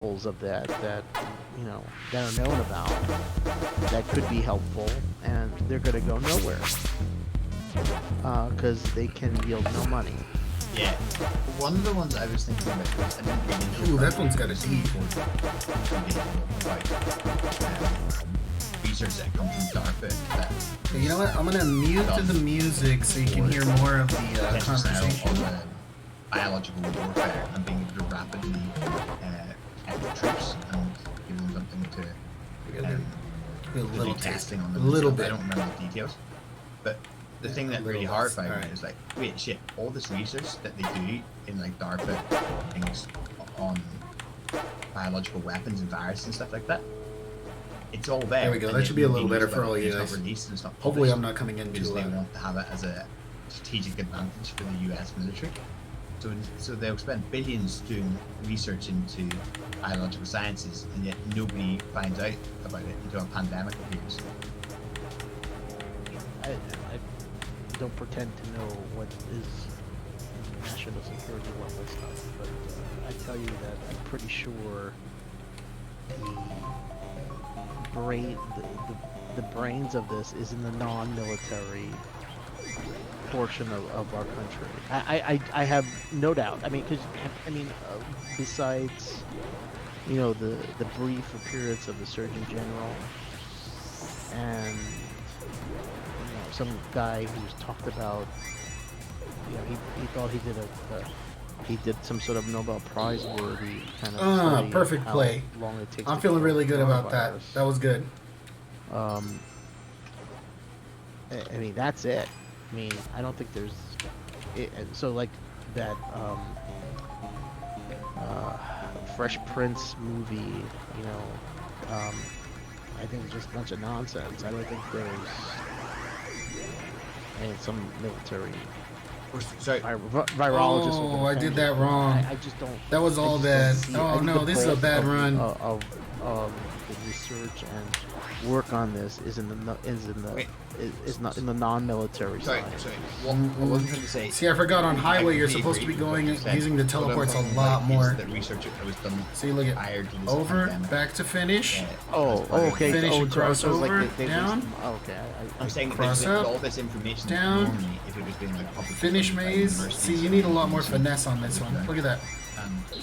of that you know that are known about that could be helpful, and they're going to go nowhere because they can yield no money. Yeah, one of the ones I was thinking about was I didn't really know. Ooh, that one's got a D. Research that come from DARPA that Hey, you know what? I'm gonna mute the music so you can hear more of the conversation. on the biological warfare and being able to rapidly add troops and give them something A to little do testing on a them. little I bit. don't remember the details, but the thing that really little horrified less. me is like, wait, shit, all this research that they do in like DARPA things on biological weapons and viruses and stuff like that, it's all there. There we go. and That yet should be a little nobody better knows for about all it. you It's not guys. released and it's not Hopefully, I'm published not coming in because too they loud. want to have it as a strategic advantage for the US military. So they'll spend billions doing research into biological sciences, and yet nobody finds out about it until a pandemic appears. I don't pretend to know what is national security level stuff, but I tell you that I'm pretty sure the brains of this is in the non-military portion of our country. I have no doubt. I mean, besides, you know, the brief appearance of the Surgeon General and some guy who's talked about, you know, he thought he did some sort of Nobel Prize worthy kind of study perfect of how play. long it takes I'm to feeling kill really good about that. coronavirus. That was good. I mean, that's it. I mean, I don't think there's so like that Fresh Prince movie, you know, I think it's just a bunch of nonsense. I don't think there's some military Sorry, virologist. Oh, I did that wrong. I just don't. That was all I bad. just don't see- I Oh think no, the this is a bulk bad of- run. Of the research and work on this is not in the non-military sorry. side. What I wasn't trying to say. See, I forgot on highway you're completely supposed to be agree with what going you said. using the What I'm teleports a talking lot about more. is the research that was done See, look prior at to this over, pandemic. back to finish. Okay. Finish and so cross it's like over, they down. Okay, I'm saying Cross that up, all this information down, normally, if it was being like published Finish by maze. universities See, you need a lot more and finesse on this one. Look at that.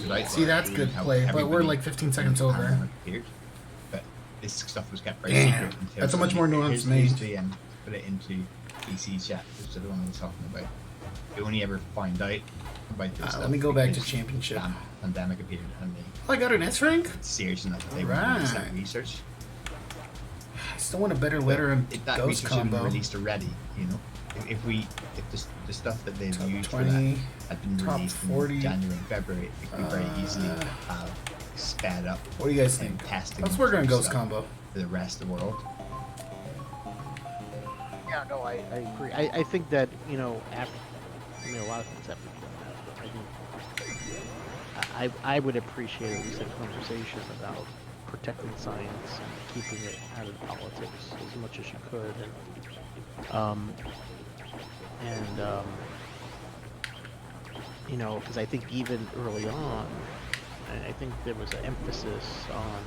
without See, that's that, good how play, but we're everybody like 15 seconds in the over. pandemic appeared. But this stuff was kept very Damn, secret until that's a much more somebody- nuanced here's maze. the put it into PC chat, which is the one I was talking about. They only ever find out about this stuff Let me go back to because championship. the pandemic appeared and they Oh, I got an S rank. serious enough that they released that Right. research. I still want a better letter and If that ghost research had been combo. released already, you know, if the stuff that they've Top used 20, for that had been top released 40. in January and February, it could very easily have sped up What do you guys in think? testing. Let's work on ghost stuff combo. for the rest of the world. Yeah, no, I agree. I think that, you know, I mean, a lot of things have to be done. I think I would appreciate at least a conversation about protecting science and keeping it out of politics as much as you could, and you know, because I think even early on, I think there was an emphasis on,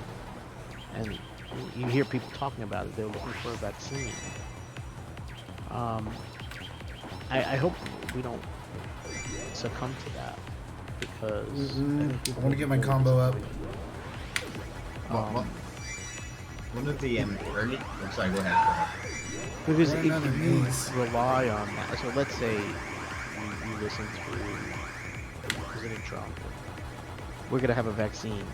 and you hear people talking about it, they're looking for a vaccine. I hope we don't succumb to that, because I want to get my combo up. What? One of the early. I'm sorry. Go ahead. Because Or if another you maze. rely on that, so let's say you listen to President Trump, we're gonna have a vaccine.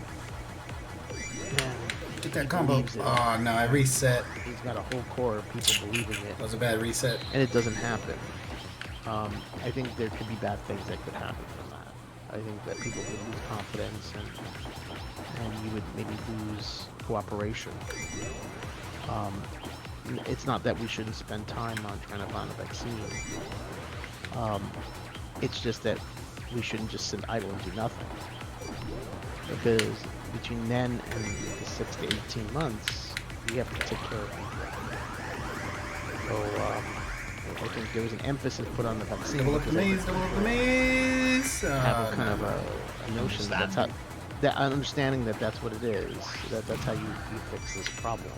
And Get that he combo. believes it. Oh no, I reset. He's got a whole core of people believing it, That was a bad reset. and it doesn't happen. I think there could be bad things that could happen from that. I think that people would lose confidence, and you would maybe lose cooperation. It's not that we shouldn't spend time on trying to find a vaccine. It's just that we shouldn't just sit idle and do nothing. Because between then and the 6 to 18 months, we have to take care of people. So I think there was an emphasis put on the vaccine. Double up the because I maze, think double up the maze. have a kind of a notion that that understanding that that's what it is, that's how you fix this problem.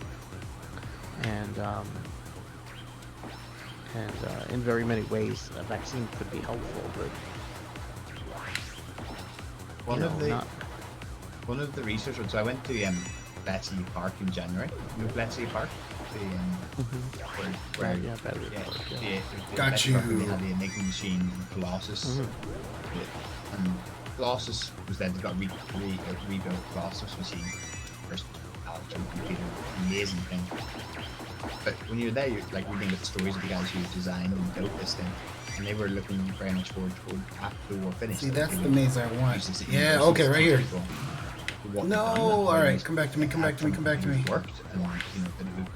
And in very many ways, a vaccine could be helpful, but one of the researchers. So I went to Bletchley Park in January. You know Bletchley Park, the where yeah, battery yeah, powered, the, yeah. the Got Bletchley Park, you. they had the Enigma machine and Colossus. And Colossus was then got rebuilt Colossus machine, first algebra computer, amazing thing. But when you're there, you're like reading about the stories of the guys who designed and built this thing, and they were looking very much forward toward after the war finished. See, that's they the would maze I want. use this at Yeah, universities okay, to right teach here. people what they'd No, done, all and right, come back to me, come back to me, come back to me. Worked, and that it would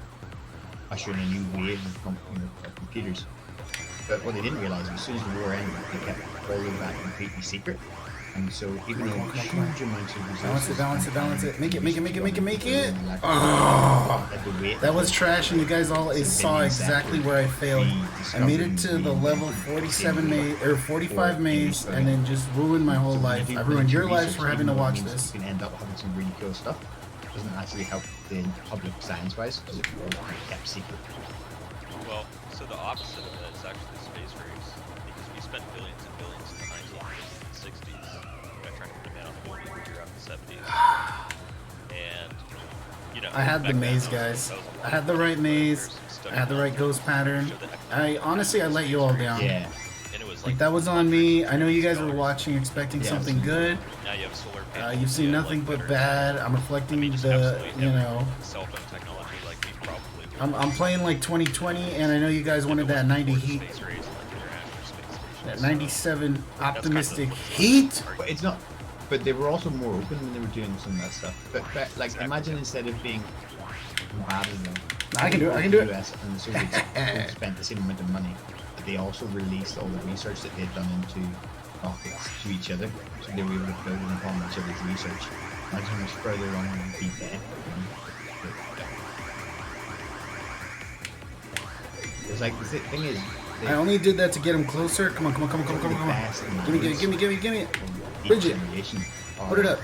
usher in a new wave of computers. But what they didn't realize was as soon as the war ended, they kept all of that completely secret. And so even though huge amounts of resources... Balance it. Make it. Oh. Oh, that was trash, and you guys all saw exactly where I failed. I made it to the level 47 maze, or 45 maze, and then just ruined my whole life. I ruined your lives for having to watch this. You can end up having some really cool stuff. It doesn't actually help the public science-wise, because it's all kept secret. Well, so the opposite of that is actually the space race, because we spent billions and billions in the 1950s and 60s trying to put a man on the moon every year after the 70s. And, you know, I had the back then, maze, that guys. was a I had the right maze. I had the right ghost pattern. I honestly, I let you all down. Yeah. And it was Like like that was on me. I know you guys were watching, expecting something good. now you have solar panels. You've seen you have, nothing like, but better- bad. I'm reflecting I mean, just the, absolutely you every know. cell phone technology like we probably do. I'm playing like 2020, and I know you guys wanted that 90 heat, Space race, like International Space Station. that So 97 optimistic what's heat. But it's not. But they were also more open when they were doing some of that stuff. But like, Exactly. imagine instead of being bad at them, I can do it. I can the do it. US and the Soviets both spent the same amount of money, but they also released all the research that they'd done into rockets to each other, so they were able to build upon each other's research. Imagine how much further along we would be then. It's like the thing is, I only did that to get him closer. Come on. Give me. Bridget, put it up.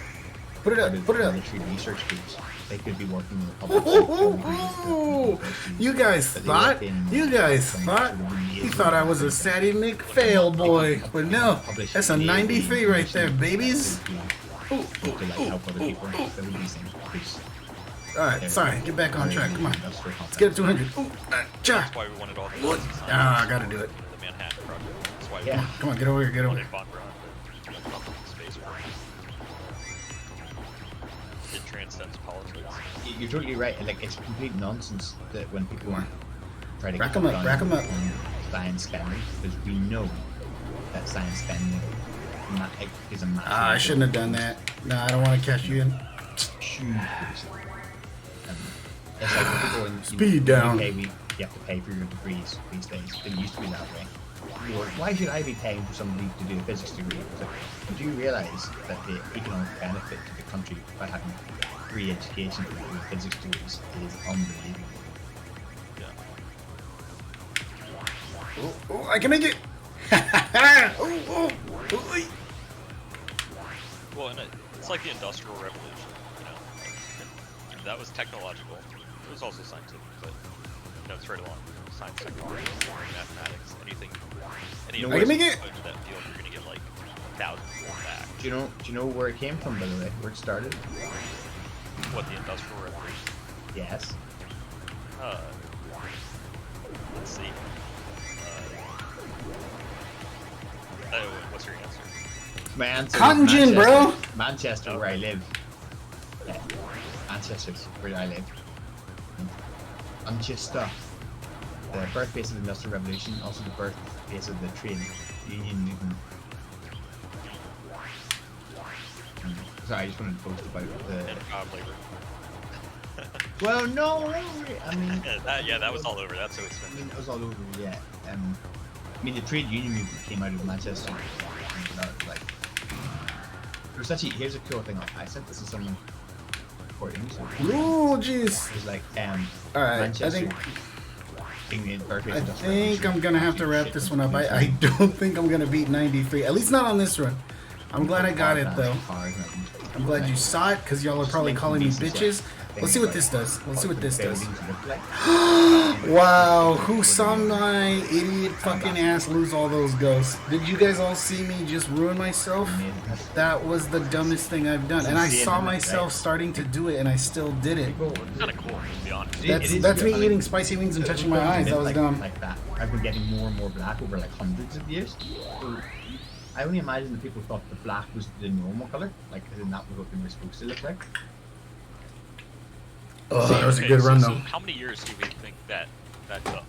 Put it up. Military research groups. They could be working in the public sector. You guys thought he thought I was a Sadie Nick fail boy, but no, that's a 93 right there, babies. All right, sorry, get back on track. Come on, let's get it to 100. That's why we wanted all the What? scientists Ah, I gotta do it. the Manhattan Project. That's why we Yeah. Come on, get over here, get over wanted here. von Braun to come from space work. It transcends politics. You're totally right. Like, it's complete nonsense that when people try to Rack cut 'em up, down rack 'em up. on science spending, because we know that science spending is a massive. Ah, I shouldn't have done that. No, I don't want to catch you in. Huge. It's like when people in Speed down. UK, you have to pay for your degrees these days. It used to be that way. Why should I be paying for somebody to do a physics degree? It's like, do you realise that the economic benefit to the country by having free education for the physics degrees is unbelievable? Yeah. Oh, I can make it. Well, and it's like the Industrial Revolution, you know. And that was technological. It was also scientific, but you know, it's right along science, technology, mathematics, anything. Any I can make it. exposure to that field, you're gonna get like 1,000 more back. Do you know where it came from, by the way? Where it started? What, the Industrial Revolution? Yes. Let's see. What's your answer? My answer is Cotton gin, bro. Manchester, where I live. Yeah. Manchester's where I live. Manchester. The birthplace of the Industrial Revolution, also the birthplace of the trade union movement. Sorry, I just wanted to post about the. And labor. Well, no, I mean. that was all over. That's so I expensive. mean, it was all over, yeah. I mean, the trade union movement came out of Manchester. And that was like, there was actually, here's a cool thing. I sent this to someone for English. Oh, jeez. It was like, All right, Manchester. I I think I'm gonna have to wrap this one up. I don't think I'm gonna beat 93. At least not on this run. I'm glad I got it though. Cars and everything. I'm glad you saw it because y'all are probably calling me bitches. Let's see what this does. Let's see what this does. Wow, who saw my idiot fucking ass lose all those ghosts? Did you guys all see me just ruin myself? That was the dumbest thing I've done. And I saw myself starting to do it and I still did it. Kind of cool, to be honest. That's me eating spicy wings and touching my eyes. That was dumb. Like that. I've been getting more and more black over like hundreds of years. So I only imagine that people thought the black was the normal color, like as in that was what they were supposed to look like. Oh, that was a good run, though. So how many years do we think that took?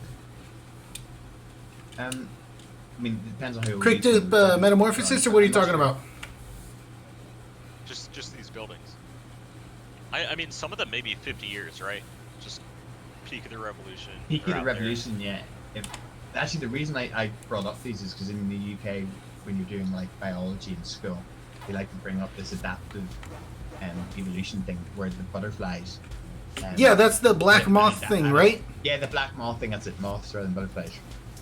I mean, it depends on who. Cryptic metamorphosis, or what are you talking about? Just these buildings. I mean, some of them maybe 50 years, right? Just peak of the revolution. Peak of the revolution, yeah. Actually, the reason I brought up these is because in the UK, when you're doing like biology in school, they like to bring up this adaptive evolution thing where the butterflies. Yeah, that's the black moth thing, right? Yeah, the black moth thing. That's it, moths rather than butterflies.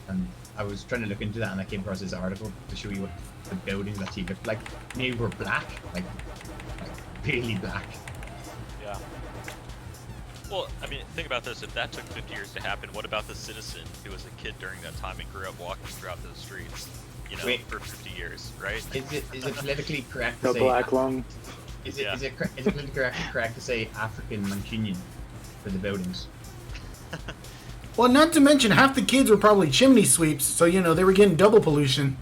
And I was trying to look into that, and I came across this article to show you what the buildings actually looked like. They were black, like really black. Yeah. Well, I mean, think about this. If that took 50 years to happen, what about the citizen who was a kid during that time and grew up walking throughout those streets, you know, for 50 years, right? Is it politically correct The to say... black lung. Is it politically correct to say African Mancunian for the buildings? Well, not to mention, half the kids were probably chimney sweeps, so, you know, they were getting double pollution.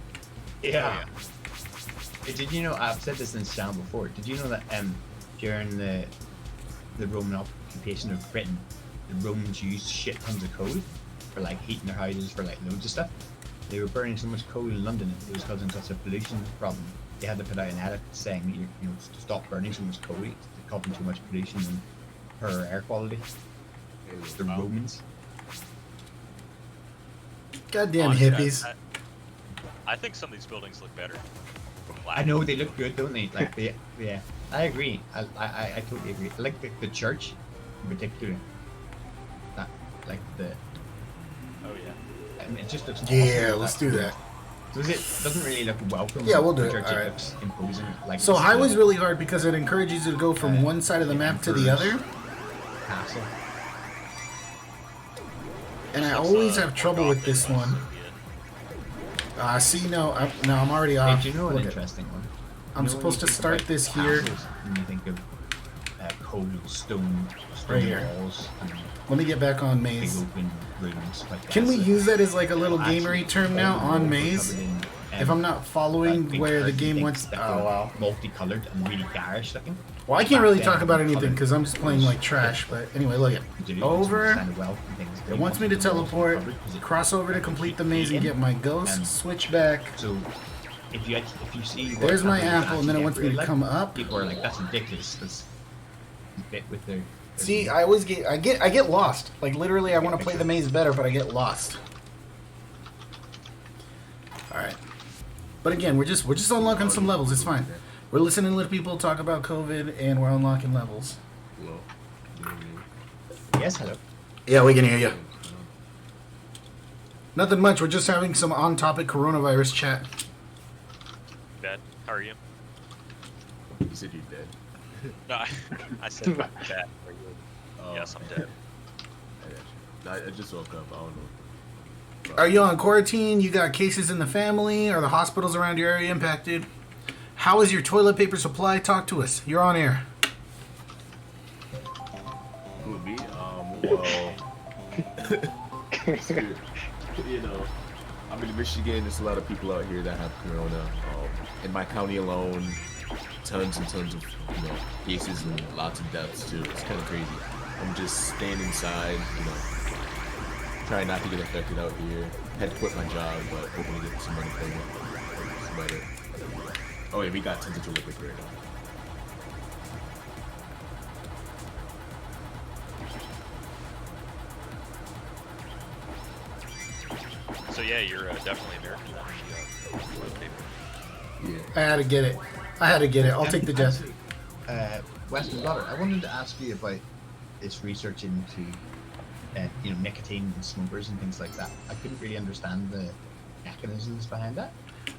Yeah. Did you know, I've said this in this channel before, did you know that during the Roman occupation of Britain, the Romans used shit tons of coal for like heating their houses for like loads of stuff? They were burning so much coal in London, it was causing such a pollution problem. They had to put out an edict saying, you know, to stop burning so much coal, it's causing too much pollution and poor air quality. It was the Romans. Goddamn Honestly, hippies. I think some of these buildings look better. I know they look good, don't they? Like yeah, I agree. I totally agree. I like the church in particular. That like the. Oh yeah. I mean, it just looks. Yeah, awesome. let's do that. Doesn't really look welcome. Yeah, we'll do the it. church, All right. looks imposing. Like So highway's really hard because it encourages you to go from one side of the map to the other. Castle. And I always have trouble with this one. See, no, I'm already off. Hey, do you know an Look at- interesting one? I'm You know supposed to when you think start about this here. castles, when you think of cold stone Right here. walls and Let me get back on big maze. open rooms like Can that. we So use that as like a little actually, gamery term now all the on walls are maze? covered in, If I'm not following big where the curtain game things wants. that Oh were wow. multicolored and really garish looking. Well, I can't really talk about anything because I'm just playing like trash. But anyway, look at over. Kind of wealth and things. It wants me to teleport, cross over to complete the maze and get my ghost, switch back. So if you see what There's my happens apple, and then it wants me to like, come up. people are like, that's ridiculous. That's bit with their See, I always get lost. Like literally, I want to play the maze better, but I get lost. All right, but again, we're just unlocking some levels. It's fine. We're listening to people talk about COVID, and we're unlocking levels. Yes, hello. Yeah, we can hear you. Nothing much. We're just having some on-topic coronavirus chat. Dad, how are you? You said you're dead. No, I said dad. Are you? Oh, Yes, I'm dead. I got you. I just woke up. I don't know. Are you on quarantine? You got cases in the family? Are the hospitals around your area impacted? How is your toilet paper supply? Talk to us. You're on air. Who, me? Well, you know, I'm in Michigan. There's a lot of people out here that have corona. In my county alone, tons and tons of cases and lots of deaths too. It's kind of crazy. I'm just staying inside, trying not to get affected out here. Had to quit my job, but hoping to get some money from it. That's about it. Oh yeah, we got tons of toilet paper right now. So yeah, you're definitely American. Toilet paper. Yeah. I had to get it. I'll take the jet. Western Daughter, I wanted to ask you about this research into nicotine and smokers and things like that. I couldn't really understand the mechanisms behind that.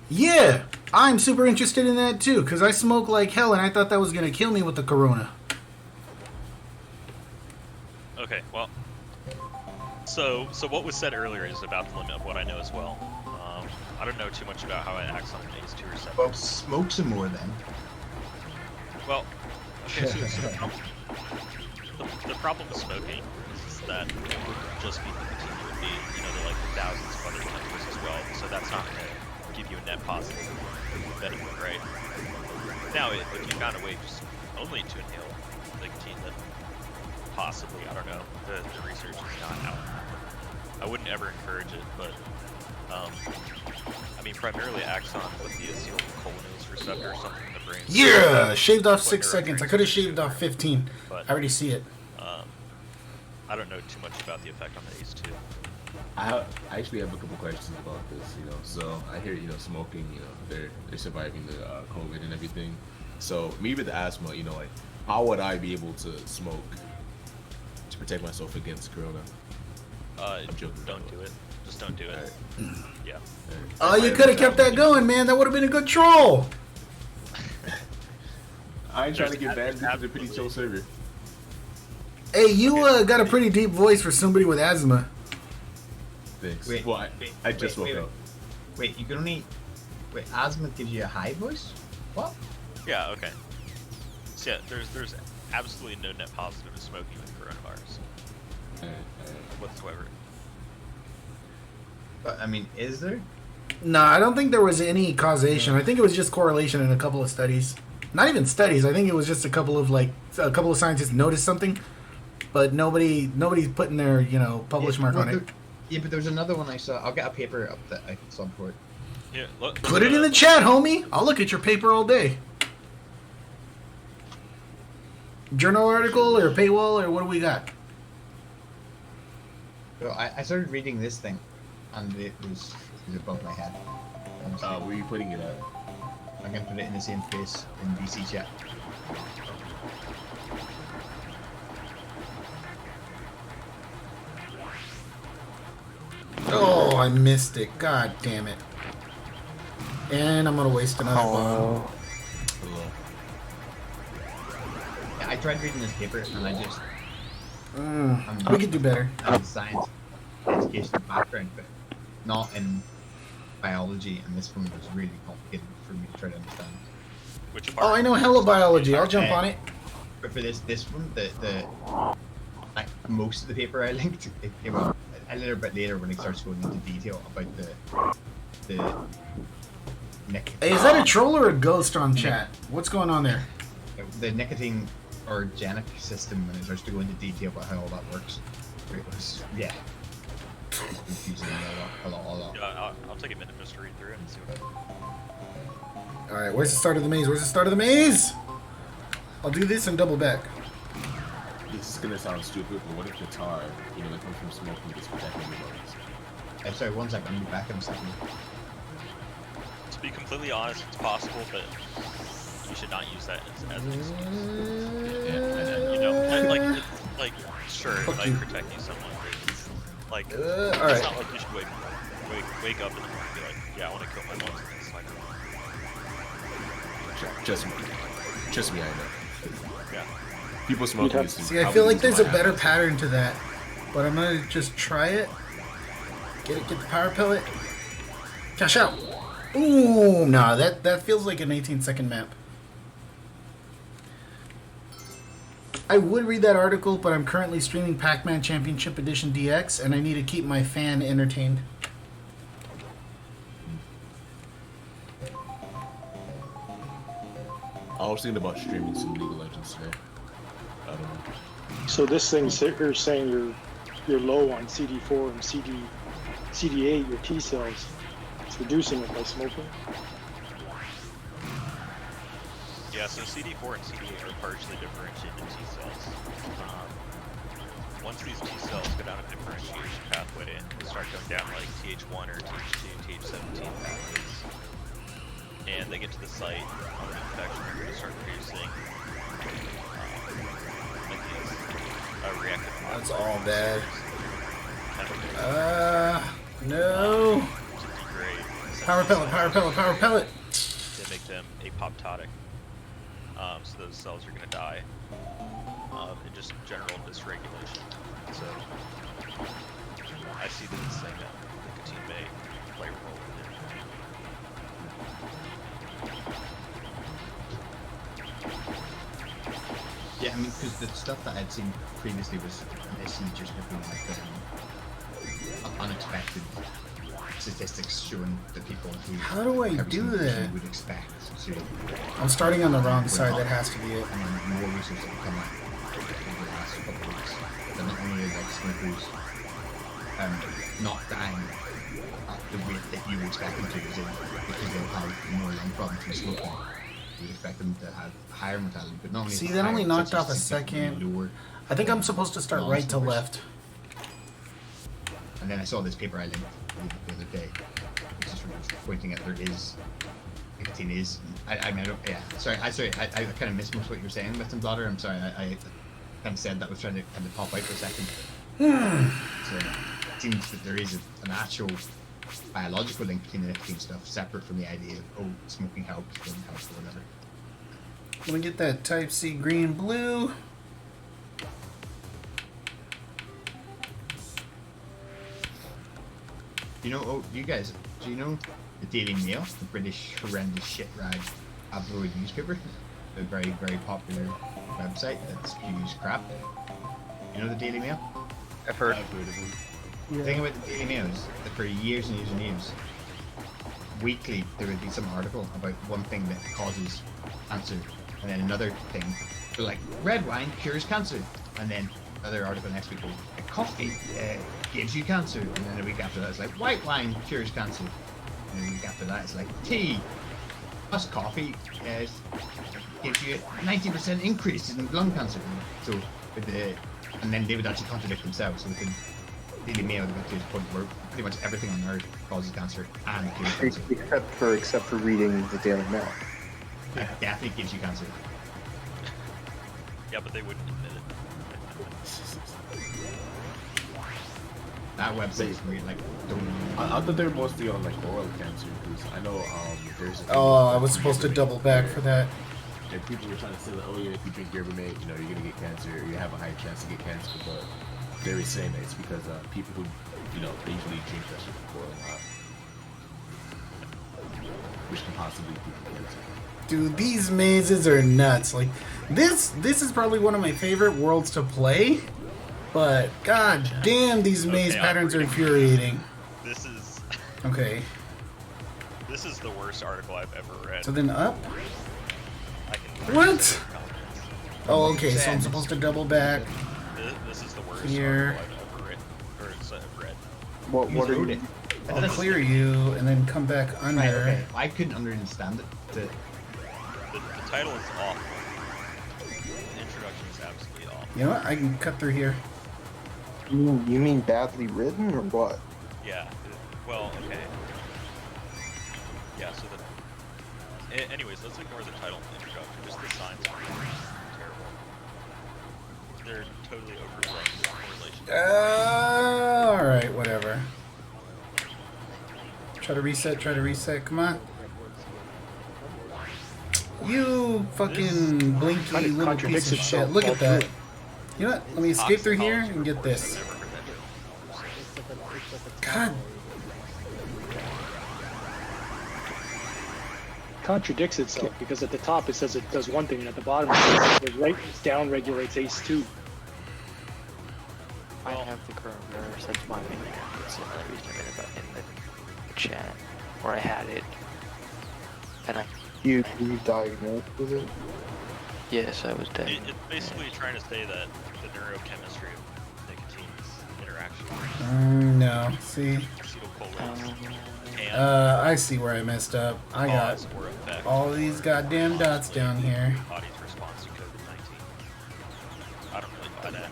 Yeah, I'm super interested in that too, because I smoke like hell and I thought that was going to kill me with the corona. Okay, well, so what was said earlier is about the limit of what I know as well. I don't know too much about how it acts on the ACE2 receptors. Well, smoke some more then. Well, okay, so the problem with smoking is that it would just be nicotine. It would be, like the thousands of other chemicals as well. So that's not going to give you a net positive benefit, right? Now, if you found a way just only to inhale nicotine, then possibly, I don't know. The research is not out. I wouldn't ever encourage it, but I mean, primarily it acts on with the acetylcholinesterase receptor or something in the brain. Yeah, shaved off 6 seconds. I could have shaved off 15. But, I already see it. I don't know too much about the effect on the ACE2. I actually have a couple questions about this. So I hear smoking. They're surviving the COVID and everything. So me with the asthma, like how would I be able to smoke to protect myself against corona? I'm joking. Don't do it. Just don't do it. Right. Yeah. Right. Oh, you could have kept that going, man. That would have been a good troll. I ain't trying to get banned because they're pretty chill server. Hey, you got a pretty deep voice for somebody with asthma. Thanks. Wait, well, I just woke up. Wait, you can only... Wait, asthma gives you a high voice? What? Yeah. Okay. So yeah, there's absolutely no net positive to smoking with coronavirus whatsoever. But, I mean, is there? No, I don't think there was any causation. I think it was just correlation in a couple of studies. Not even studies. I think it was just a couple of scientists noticed something, but nobody's putting their publish mark on it. Yeah, but there's another one I saw. I'll get a paper up that I saw before. Yeah. Look, Put it in the chat, homie. I'll look at your paper all day. Journal article or paywall or what do we got? So I started reading this thing, and it was above my head. Where are you putting it at? I'm gonna put it in the same place in VC chat. Oh, I missed it. God damn it. And I'm gonna waste another bottle. Yeah, I tried reading this paper, and I just... We could do better. I have a science education background, but not in biology, and this one was really complicated for me to try to understand. Which part? Oh, I know hella biology. I'll jump on it. But for this one, like most of the paper I linked, it came up a little bit later when it starts going into detail about the Hey, is that a troll or a ghost on chat? What's going on there? The nicotine orogenic system, when it starts to go into detail about how all that works. It was, yeah. It was confusing a lot. Yeah, I'll take a minute just to read through it and see what. Alright, where's the start of the maze? Where's the start of the maze? I'll do this and double back. This is gonna sound stupid, but what if the tar, that comes from smoking is protecting your lungs? I'm sorry, 1 second, I'll be back in a second. To be completely honest, it's possible, but you should not use that as an excuse. And, sure, it might protect you somewhat. It's alright. not like you should wake up and be like, yeah, I want to kill my lungs. It's like, Just me, I know. yeah. People smoking is See, I feel like there's a better pattern to that, but I'm gonna just try it. Get the power pellet. Cash out. Ooh, nah, that feels like an 18-second map. I would read that article, but I'm currently streaming Pac Man Championship Edition DX, and I need to keep my fan entertained. I was thinking about streaming some League of Legends today. I don't know. So this thing, you're saying you're low on CD4 and CD8, your T cells. It's reducing it by smoking. Yeah, so CD4 and CD8 are partially differentiated T cells. Once these T cells go down a differentiation pathway and start going down like TH1 or TH2, TH17 pathways, and they get to the site of the infection, they're going to start producing reactive. That's all bad. To No. degrade Power pellet, power pellet, power pellet. They make them apoptotic. So those cells are gonna die. And just general dysregulation. So I see that this thing that nicotine may play a role in it. Yeah, I mean, because the stuff that I'd seen previously was initially just looking like unexpected statistics showing the people who. How do I every do single person that? would expect to. I'm starting on the wrong side. That has to be it. And then more research that come out over the last couple of weeks. That not only are like smokers not dying at the rate that you would expect them to, as in because they'll have more lung problems from smoking. You would expect them to have higher mortality, but not only. See, that only knocked off a second. I think I'm supposed to start right to left. And then I saw this paper I linked the other day, which is sort of pointing out nicotine is. I mean, sorry, I kind of missed most of what you were saying, Mr. Blotter. I'm sorry, I kind of said that was trying to kind of pop out for a second. So it seems that there is an actual biological link between the nicotine stuff, separate from the idea of smoking helps, doesn't help, or whatever. Let me get that Type C green blue. You know, you guys, do you know the Daily Mail, the British horrendous shit rag tabloid newspaper? A very, very popular website that spews crap. You know the Daily Mail? I've heard. I've heard of them. The thing about the Daily Mail is that for years and years and years, weekly there would be some article about one thing that causes cancer, and then another thing, so like red wine cures cancer, and then another article next week, coffee gives you cancer, and then a week after that it's like white wine cures cancer, and then a week after that it's like tea plus coffee gives you a 90% increase in lung cancer. So with and then they would actually contradict themselves. So with the Daily Mail, they got to the point where pretty much everything on earth causes cancer and cures cancer. Except for reading the Daily Mail. It definitely gives you cancer. Yeah, but they wouldn't admit it. That website is weird, like, I thought they were mostly on like oral cancer because I know there's. Oh, I was supposed to double back for that. And people were trying to say that, oh yeah, if you drink yerba mate, you know, you're gonna get cancer, or you have a high chance to get cancer. But they were saying that it's because people who, you know, they usually drink that shit for boiling hot, which can possibly give you cancer. Dude, these mazes are nuts. Like, this is probably one of my favorite worlds to play. But god damn, these maze patterns are infuriating. This is Okay. this is the worst article I've ever read. So then up. I can What? Oh, okay. So I'm supposed to double back. This is the worst Here. article I've ever written, or read. What are you? I'll clear you and then come back under. Right, okay. I couldn't understand it. The title is awful. The introduction is absolutely awful. You know what? I can cut through here. You mean badly written or what? Yeah. Well, okay. Yeah. So anyways, let's ignore the title and introduction. Just the signs are terrible. They're totally overblown correlation. Alright, whatever. Try to reset, come on. You fucking blinky little piece of shit. Look at that. You know what? Let me escape through here and get this. God. Contradicts itself because at the top it says it does one thing and at the bottom it says it down regulates ACE2. I have the coronavirus. That's my main account. That's the only reason I'm in the chat. Or I had it. And You diagnosed with it? yes, I was dead. It's basically trying to say that the neurochemistry of nicotine's interaction No. See? with acetylcholine can I see where I messed up. I got cause or affect all these goddamn dots down here. the body's response to COVID-19. I don't really buy that.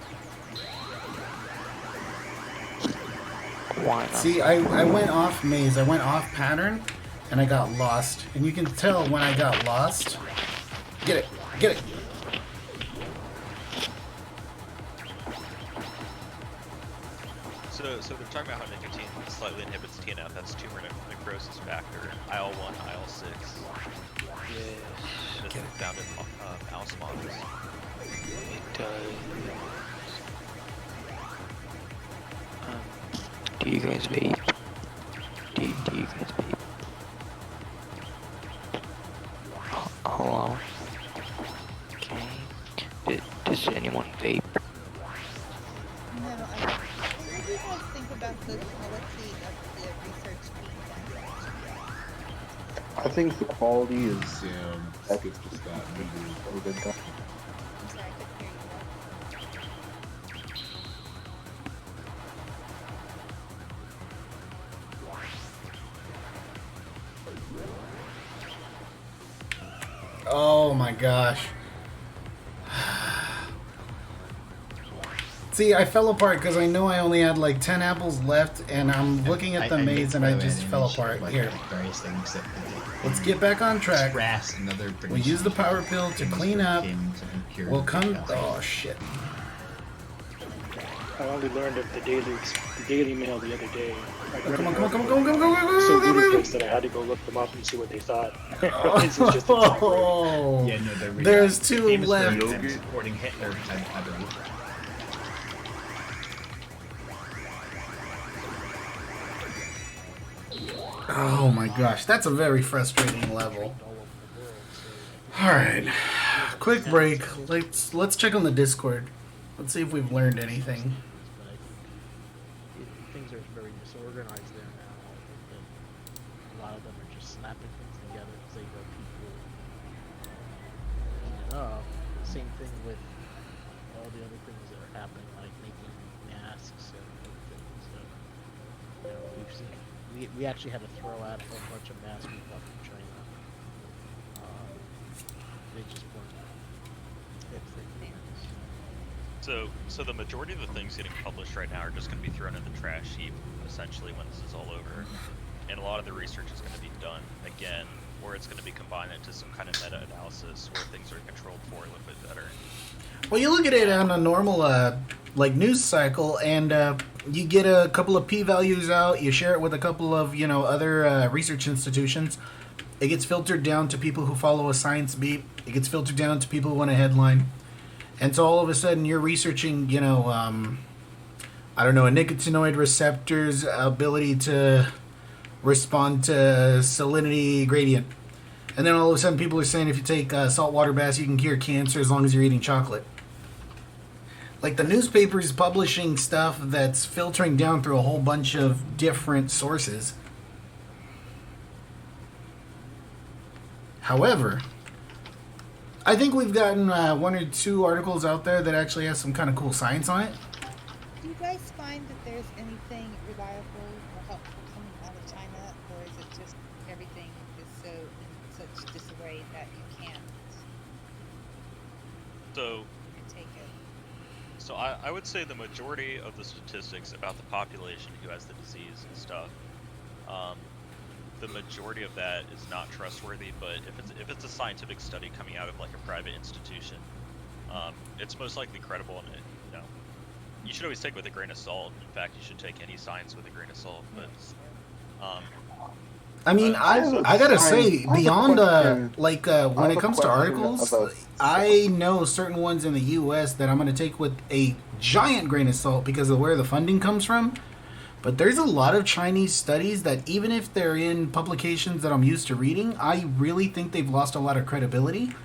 Why not? See, I went off maze, I went off pattern, and I got lost. And you can tell when I got lost. Get it, get it. So So they're talking about how nicotine slightly inhibits TNF. That's tumor necrosis factor. IL-1, IL-6. Yes. And it's found in mouse models. It does. Do you guys vape? Do you guys vape? Hello? Okay. Does anyone vape? No, I don't. So what do you guys think about the quality of the research being done? I think the quality is Sam, that's skip to Scott. I'm sorry, I couldn't hear you. Oh my gosh. See, I fell apart because I know I only had like 10 apples left, and I'm looking at the maze and I just fell apart. Here, various things that let's get back on track. stress and other We'll use the power pill to clean up. We'll come. Oh shit. I only learned of the Daily Mail the other day. Come on. So ludicrous that I had to go look them up and see what they thought. It's just Oh, Yeah, no, they're really there's two famous for left. them supporting Hitler, I believe. Oh my gosh, that's a very frustrating level. Alright. Quick break. Let's check on the Discord. Let's see if we've learned anything. But I think things are very disorganized there now. And a lot of them are just snapping things together because they know people eat it up. Same thing with all the other things that are happening, like making masks and things. So, you know, we've seen. We actually had to throw out a whole bunch of masks we bought from China. They just weren't fit for humans. So the majority of the things getting published right now are just going to be thrown in the trash heap, essentially, when this is all over. And a lot of the research is going to be done again, or it's going to be combined into some kind of meta-analysis where things are controlled for a little bit better. Well, you look at it on a normal like news cycle, and you get a couple of p-values out. You share it with a couple of other research institutions. It gets filtered down to people who follow a science beat. It gets filtered down to people who want a headline. And so all of a sudden you're researching, I don't know, a nicotinoid receptor's ability to respond to salinity gradient. And then all of a sudden people are saying if you take saltwater baths, you can cure cancer as long as you're eating chocolate. Like the newspaper is publishing stuff that's filtering down through a whole bunch of different sources. However, I think we've gotten one or two articles out there that actually has some kind of cool science on it. Do you guys find that there's anything reliable or helpful coming out of China, or is it just everything is so in such disarray that you can't So take it? So I would say the majority of the statistics about the population who has the disease and stuff, the majority of that is not trustworthy. But if it's a scientific study coming out of like a private institution, it's most likely credible, and you should always take it with a grain of salt. In fact, you should take any science with a grain of salt. But I mean, I gotta say, beyond when it comes to articles, I know certain ones in the U.S. that I'm gonna take with a giant grain of salt because of where the funding comes from. But there's a lot of Chinese studies that even if they're in publications that I'm used to reading, I really think they've lost a lot of credibility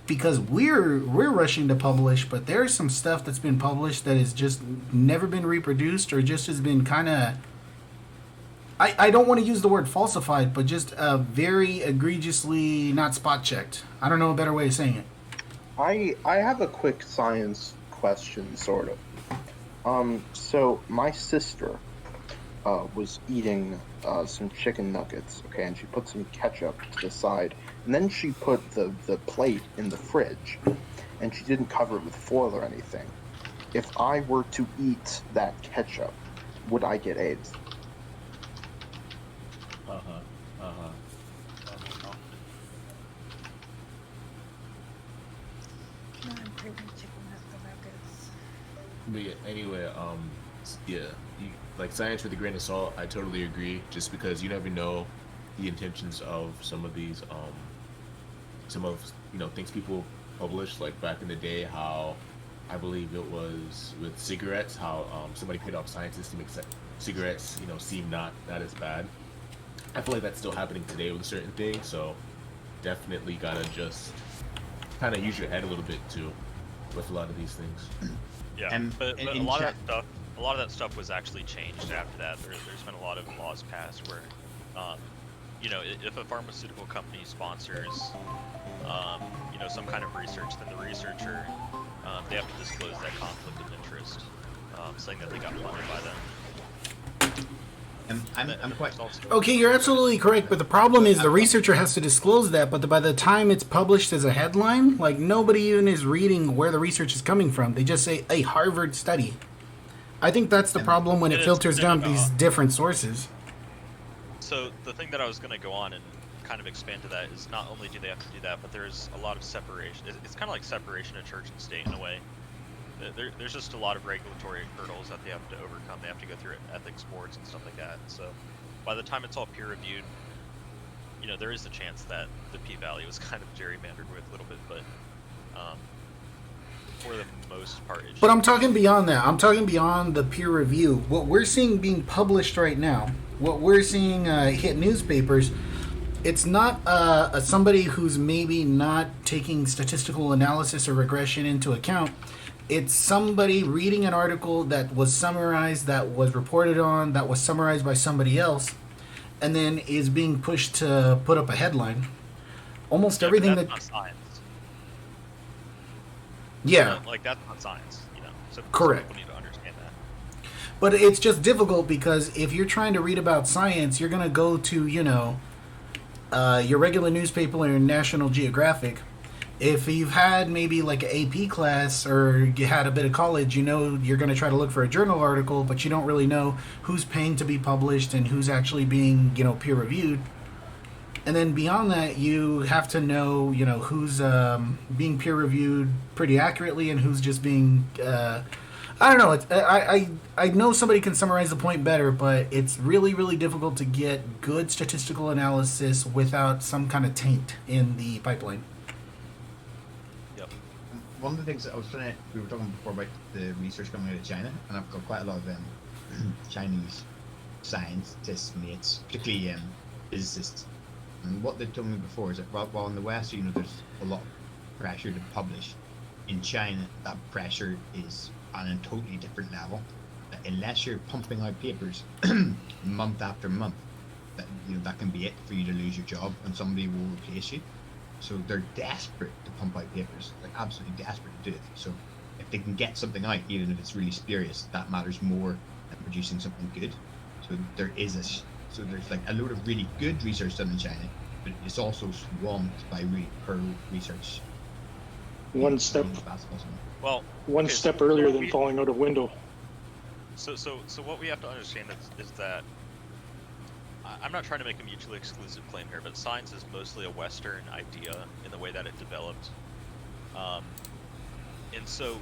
because we're rushing to publish, but there's some stuff that's been published that has just never been reproduced or just has been kind of, I don't want to use the word falsified, but just very egregiously not spot checked. I don't know a better way of saying it. I have a quick science question, sort of. So my sister was eating some chicken nuggets, okay, and she put some ketchup to the side, and then she put the plate in the fridge, and she didn't cover it with foil or anything. If I were to eat that ketchup, would I get AIDS? No, I'm craving chicken nuggets. But yeah, anyway, Yeah, like science with a grain of salt. I totally agree. Just because you never know the intentions of some of these, some of things people publish. Like back in the day, how I believe it was with cigarettes, how somebody paid off scientists to make cigarettes, seem not as bad. I feel like that's still happening today with certain things. So definitely gotta just kind of use your head a little bit too with a lot of these things. Yeah, but a lot of that stuff was actually changed after that. There's been a lot of laws passed where, if a pharmaceutical company sponsors, some kind of research, then the researcher, they have to disclose that conflict of interest, saying that they got funded by them. I'm quite... Okay, you're absolutely correct, but the problem is the researcher has to disclose that, but by the time it's published as a headline, like, nobody even is reading where the research is coming from. They just say, a Harvard study. I think that's the problem when it filters down these different sources. So the thing that I was going to go on and kind of expand to that is not only do they have to do that, but there's a lot of separation. It's kind of like separation of church and state in a way. There's just a lot of regulatory hurdles that they have to overcome. They have to go through ethics boards and stuff like that. So by the time it's all peer reviewed, there is a chance that the p-value is kind of gerrymandered with a little bit, but for the most part. But I'm talking beyond that. I'm talking beyond the peer review. What we're seeing being published right now, what we're seeing hit newspapers, it's not somebody who's maybe not taking statistical analysis or regression into account. It's somebody reading an article that was summarized, that was reported on, that was summarized by somebody else, and then is being pushed to put up a headline. Almost everything that's not science. Yeah. Like, that's not science, So correct. People need to understand that. But it's just difficult because if you're trying to read about science, you're going to go to, your regular newspaper or National Geographic. If you've had maybe like an AP class or you had a bit of college, you're going to try to look for a journal article, but you don't really know who's paying to be published and who's actually being, peer reviewed. And then beyond that, you have to know, who's being peer reviewed pretty accurately and who's just being, I don't know. I know somebody can summarize the point better, but it's really, really difficult to get good statistical analysis without some kind of taint in the pipeline. One of the things that we were talking before about the research coming out of China, and I've got quite a lot of Chinese scientists mates, particularly physicists. And what they told me before is that while in the West, there's a lot of pressure to publish, in China that pressure is on a totally different level. Unless you're pumping out papers month after month, that can be it for you to lose your job and somebody will replace you. So they're desperate to pump out papers, like absolutely desperate to do it. So if they can get something out, even if it's really spurious, that matters more than producing something good. So there's like a load of really good research done in China, but it's also swamped by really poor research. One step earlier than falling out a window. So what we have to understand is that I'm not trying to make a mutually exclusive claim here, but science is mostly a Western idea in the way that it developed. And so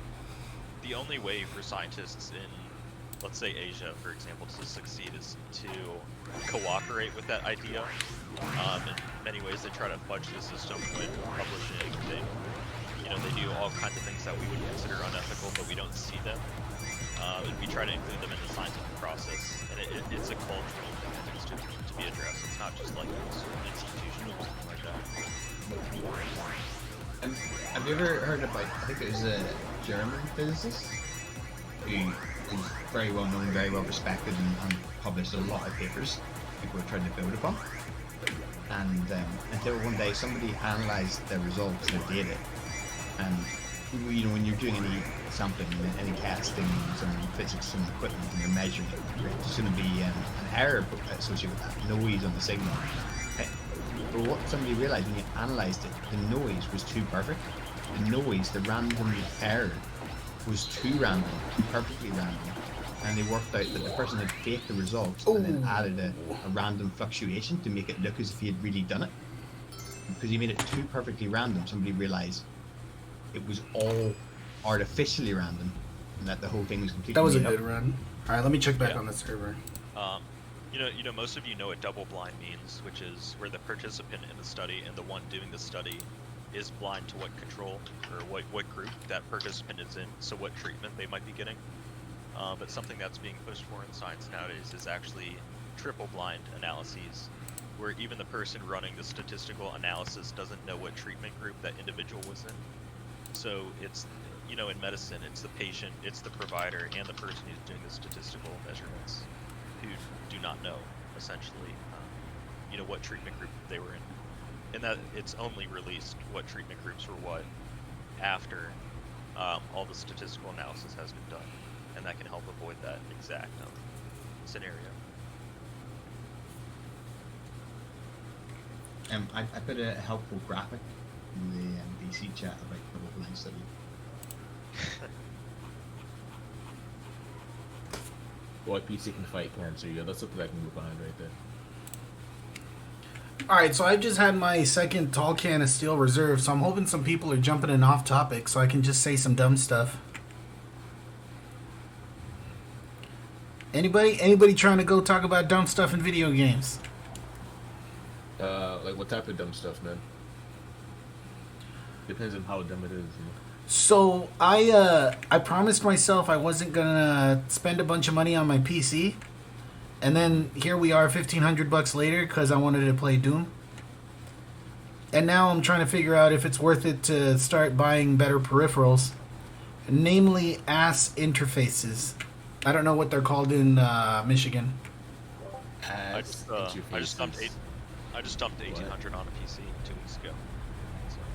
the only way for scientists in, let's say, Asia, for example, to succeed is to cooperate with that idea. In many ways, they try to fudge the system when publishing. They do all kinds of things that we would consider unethical, but we don't see them. And we try to include them in the scientific process. And it's a cultural thing that needs to be addressed. It's not just like institutional or something like that. Have you ever heard about, I think it was a German physicist who is very well known, very well respected, and published a lot of papers people were trying to build upon. And until one day somebody analysed the results, the data, and when you're doing any sampling, any testing, some physics, some equipment, and you're measuring it, there's going to be an error associated with that, noise on the signal. But what somebody realised when you analysed it, the noise was too perfect. The noise, the random error, was too random, too perfectly random. And they worked out that the person had faked the results and then added a random fluctuation to make it look as if he had really done it. Because he made it too perfectly random, somebody realised it was all artificially random, and that the whole thing was completely That was a made up. good run. All right, let me check back Yeah. on the server. You know, most of you know what double blind means, which is where the participant in the study and the one doing the study is blind to what control or what group that participant is in, so what treatment they might be getting. But something that's being pushed for in science nowadays is actually triple blind analyses, where even the person running the statistical analysis doesn't know what treatment group that individual was in. So it's, you know, in medicine, it's the patient, it's the provider, and the person who's doing the statistical measurements who do not know, essentially, you know, what treatment group they were in. And that it's only released what treatment groups were what after all the statistical analysis has been done. And that can help avoid that exact scenario. I put a helpful graphic in the DC chat about double blind study. Boy, PC can fight cancer. Yeah, that's something I can move behind right there. All right, so I've just had my second tall can of steel reserve, so I'm hoping some people are jumping in off topic so I can just say some dumb stuff. Anybody trying to go talk about dumb stuff in video games? Like what type of dumb stuff, man? Depends on how dumb it is. You know? So I promised myself I wasn't gonna spend a bunch of money on my PC, and then here we are, $1,500 later, because I wanted to play Doom. And now I'm trying to figure out if it's worth it to start buying better peripherals, namely ass interfaces. I don't know what they're called in Michigan. I just dumped 1,800 on a PC 2 weeks ago.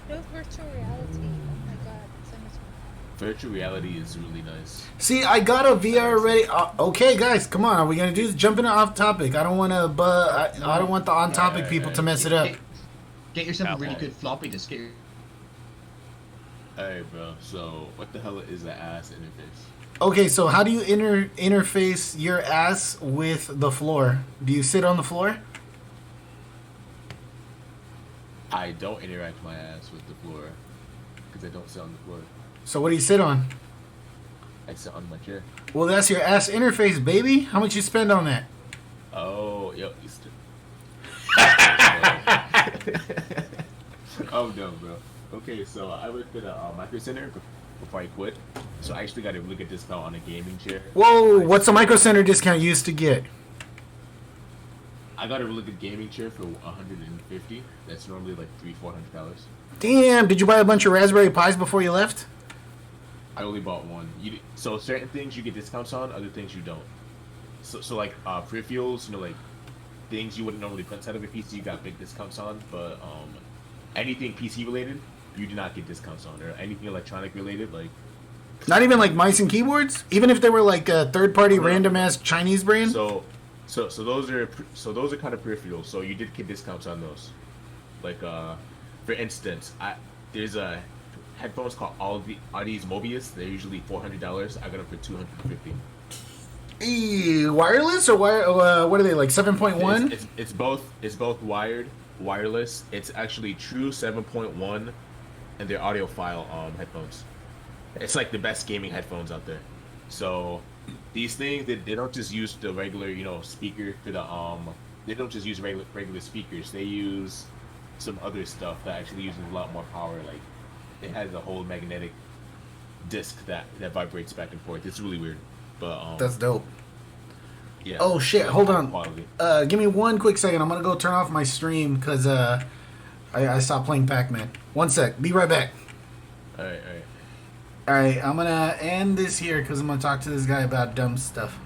No virtual reality. Oh my god, so much fun. Virtual reality is really nice. See, I got a VR ready. Okay, guys, come on. Are we gonna do this? Jumping off topic. I don't want to. I don't want the on topic people to mess it up. Get yourself a really good floppy disk. Alright, bro. So, what the hell is the ass interface? Okay, so how do you interface your ass with the floor? Do you sit on the floor? I don't interact my ass with the floor because I don't sit on the floor. So what do you sit on? I sit on my chair. Well, that's your ass interface, baby. How much you spend on that? Oh, yo, oh no, bro. Okay, so I worked at a Micro Center before I quit. So I actually got a really good discount on a gaming chair. Whoa, what's the Micro Center discount you used to get? I got a really good gaming chair for $150. That's normally like $300-400. Damn, did you buy a bunch of Raspberry Pis before you left? I only bought one. So certain things you get discounts on, other things you don't. So like peripherals, you know, like things you wouldn't normally put inside of a PC, you got big discounts on. But anything PC related, you do not get discounts on. Or anything electronic related, like not even like mice and keyboards, even if they were like a third-party random ass Chinese brand. So those are kind of peripherals. So you did get discounts on those. Like for instance, there's a headphones called Audi's Mobius. They're usually $400. I got them for $250. Wireless or what are they, like 7.1? It's both wired, wireless. It's actually true 7.1, and they're audiophile headphones. It's like the best gaming headphones out there. So these things, they don't just use the regular, you know, speaker for the they don't just use regular speakers. They use some other stuff that actually uses a lot more power. Like it has a whole magnetic disc that vibrates back and forth. It's really weird, but that's dope. Yeah. Oh shit! Hold on. Quality. Give me 1 quick second. I'm gonna go turn off my stream because I stopped playing Pac Man. 1 sec. Be right back. All right. All right. I'm gonna end this here because I'm gonna talk to this guy about dumb stuff.